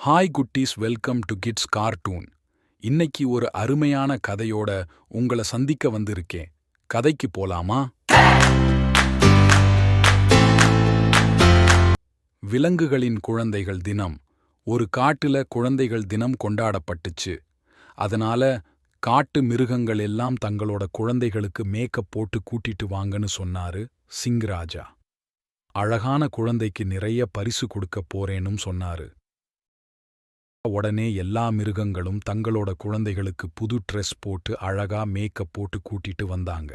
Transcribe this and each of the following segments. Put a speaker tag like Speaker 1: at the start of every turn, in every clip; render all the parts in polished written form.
Speaker 1: Hi குட்டீஸ், welcome to kids cartoon. இன்னைக்கு ஒரு அருமையான கதையோட உங்களை சந்திக்க வந்திருக்கேன். கதைக்கு போலாமா? விலங்குகளின் குழந்தைகள் தினம். ஒரு காட்டுல குழந்தைகள் தினம் கொண்டாடப்பட்டுச்சு. அதனால காட்டு மிருகங்கள் எல்லாம் தங்களோட குழந்தைகளுக்கு மேக்கப் போட்டு கூட்டிட்டு வாங்கன்னு சொன்னாரு சிங்கராஜா. அழகான குழந்தைக்கு நிறைய பரிசு கொடுக்க போறேனும் சொன்னாரு. உடனே எல்லா மிருகங்களும் தங்களோட குழந்தைகளுக்கு புது ட்ரெஸ் போட்டு அழகா மேக்கப் போட்டு கூட்டிட்டு வந்தாங்க.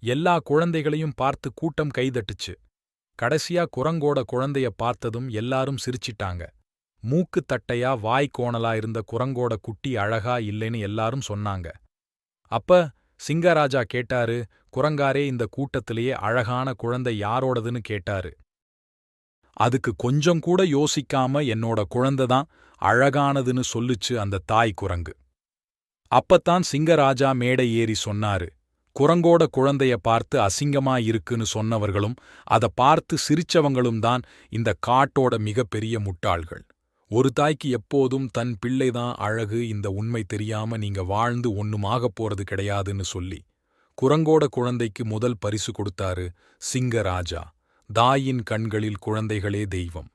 Speaker 1: எல்லா குழந்தைகளையும் பார்த்து கூட்டம் கைதட்டுச்சு. கடைசியா குரங்கோட குழந்தைய பார்த்ததும் எல்லாரும் சிரிச்சிட்டாங்க. மூக்கு தட்டையா வாய் கோணலா இருந்த குரங்கோட குட்டி அழகா இல்லைன்னு எல்லாரும் சொன்னாங்க. அப்ப சிங்கராஜா கேட்டாரு, குரங்காரே, இந்த கூட்டத்திலேயே அழகான குழந்தை யாரோடதுன்னு கேட்டாரு. அதுக்கு கொஞ்சம் கூட யோசிக்காம என்னோட குழந்தைதான் அழகானதுன்னு சொல்லுச்சு அந்த தாய் குரங்கு. அப்பத்தான் சிங்கராஜா மேடை ஏறி சொன்னாரு, குரங்கோட குழந்தைய பார்த்து அசிங்கமா இருக்குன்னு சொன்னவர்களும் அதை பார்த்து சிரிச்சவங்களும் தான் இந்த காட்டோட மிகப்பெரிய முட்டாள்கள். ஒரு தாய்க்கு எப்போதும் தன் பிள்ளைதான் அழகு, இந்த உண்மை தெரியாம நீங்க வாழ்ந்து ஒண்ணுமாகப் போறது கிடையாதுன்னு சொல்லி குரங்கோட குழந்தைக்கு முதல் பரிசு கொடுத்தாரு சிங்கராஜா. தாயின் கண்களில் குழந்தைகளே தெய்வம்.